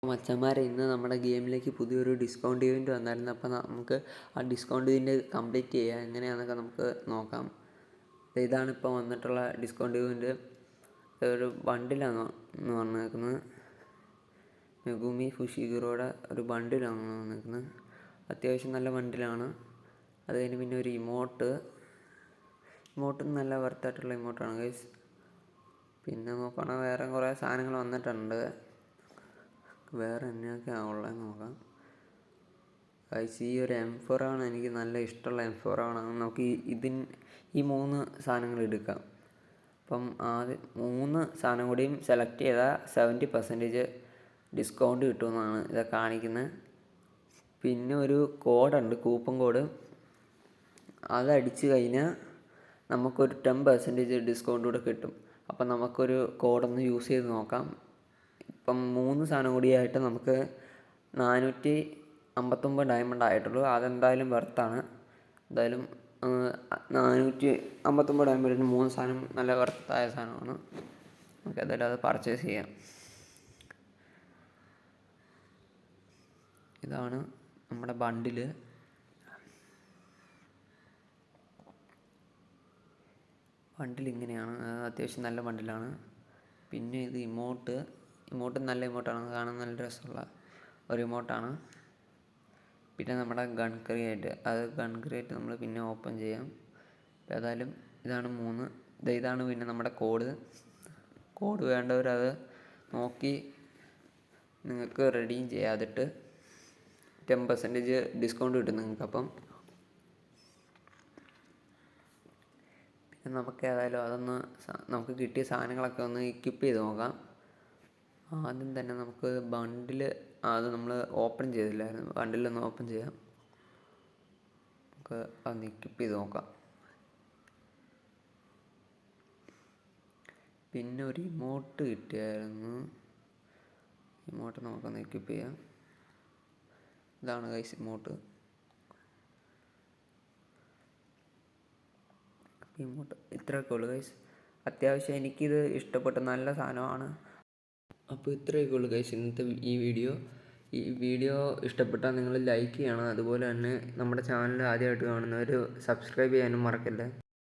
മച്ചന്മാരെ ഇന്ന് നമ്മുടെ ഗെയിമിലേക്ക് പുതിയൊരു ഡിസ്കൗണ്ട് ഇവൻറ്റ് വന്നായിരുന്നു. അപ്പോൾ നമുക്ക് ആ ഡിസ്കൗണ്ട് ഇവൻറ്റ് കംപ്ലീറ്റ് ചെയ്യാം. എങ്ങനെയാണെന്നൊക്കെ നമുക്ക് നോക്കാം. ഇതാണ് ഇപ്പോൾ വന്നിട്ടുള്ള ഡിസ്കൗണ്ട് ഇവൻറ്റ്. ഒരു ബണ്ടിലാണ് വന്നേക്കുന്നത്. മെഗുമി ഫുഷിഗുറോയുടെ ഒരു ബണ്ടിലാണ് വന്നേക്കുന്നത്. അത്യാവശ്യം നല്ല ബണ്ടിലാണ്. അത് കഴിഞ്ഞ് പിന്നെ ഒരു ഇമോട്ടും നല്ല വർത്തായിട്ടുള്ള ഇമോട്ടാണ് ഗൈസ്. പിന്നെ നോക്കുകയാണെങ്കിൽ വേറെ കുറേ സാധനങ്ങൾ വന്നിട്ടുണ്ട്. വേറെ എന്നൊക്കെയാണ് ഉള്ളതെന്ന് നോക്കാം ഗൈസ്. ഈ ഒരു M4 ആണ് എനിക്ക് നല്ല ഇഷ്ടമുള്ള M4 ആണ്. നമുക്ക് ഈ 3 സാധനങ്ങൾ എടുക്കാം. അപ്പം ആദ്യം 3 സാധനം കൂടിയും സെലക്ട് ചെയ്താൽ 70% ഡിസ്കൗണ്ട് കിട്ടുമെന്നാണ് ഇത് കാണിക്കുന്നത്. പിന്നെ ഒരു കോഡുണ്ട്, കൂപ്പൺ കോഡ്. അതടിച്ച് കഴിഞ്ഞാൽ നമുക്കൊരു 10% ഡിസ്കൗണ്ട് കൂടെ കിട്ടും. അപ്പം നമുക്കൊരു കോഡൊന്ന് യൂസ് ചെയ്ത് നോക്കാം. ഇപ്പം 3 സാധനം കൂടിയായിട്ട് നമുക്ക് 459 ഡയമണ്ട് ആയിട്ടുള്ളൂ. അതെന്തായാലും വെർത്താണ്. എന്തായാലും 459 ഡയമണ്ടിന് 3 സാധനം നല്ല വെർത്തായ സാധനമാണ്. നമുക്ക് എന്തായാലും അത് പർച്ചേസ് ചെയ്യാം. ഇതാണ് നമ്മുടെ ബണ്ടിൽ. ഇങ്ങനെയാണ്. അത്യാവശ്യം നല്ല ബണ്ടിലാണ്. പിന്നെ ഇത് ഇമോട്ട് നല്ല ഇമോട്ടാണ്. കാണാൻ നല്ല രസമുള്ള ഒരു ഇമോട്ടാണ്. പിന്നെ നമ്മുടെ ഗൺ ക്രിയേറ്റ് നമ്മൾ പിന്നെ ഓപ്പൺ ചെയ്യാം. ഏതായാലും ഇതാണ് 3. ഇതാണ് പിന്നെ നമ്മുടെ കോഡ് വേണ്ടവരത് നോക്കി നിങ്ങൾക്ക് റെഡീം ചെയ്യാം. അതിട്ട് 10% ഡിസ്കൗണ്ട് കിട്ടും നിങ്ങൾക്കപ്പം. പിന്നെ നമുക്ക് ഏതായാലും നമുക്ക് കിട്ടിയ സാധനങ്ങളൊക്കെ ഒന്ന് എക്വിപ്പ് ചെയ്ത് നോക്കാം. ആദ്യം തന്നെ നമുക്ക് ബണ്ടിൽ അത് നമ്മൾ ഓപ്പൺ ചെയ്തില്ലായിരുന്നു. ബണ്ടിലൊന്ന് ഓപ്പൺ ചെയ്യാം. നമുക്ക് അതൊന്ന് എക്വിപ്പ് ചെയ്ത് നോക്കാം. പിന്നെ ഒരു ഇമോട്ട് കിട്ടിയായിരുന്നു. ഇമോട്ട് നമുക്കൊന്ന് എക്വിപ്പ് ചെയ്യാം. ഇതാണ് ഗൈസ് ഇമോട്ട്. ഇത്രയൊക്കെ ഉള്ളു ഗൈസ്. അത്യാവശ്യം എനിക്കിത് ഇഷ്ടപ്പെട്ട നല്ല സാധനമാണ്. അപ്പോൾ ഇത്രയൊക്കെ ഉള്ളു ഗൈസ് ഇന്നത്തെ ഈ വീഡിയോ ഇഷ്ടപ്പെട്ടാൽ നിങ്ങൾ ലൈക്ക് ചെയ്യണം. അതുപോലെ തന്നെ നമ്മുടെ ചാനൽ ആദ്യമായിട്ട് കാണുന്നവർ സബ്സ്ക്രൈബ് ചെയ്യാനും മറക്കല്ലേ.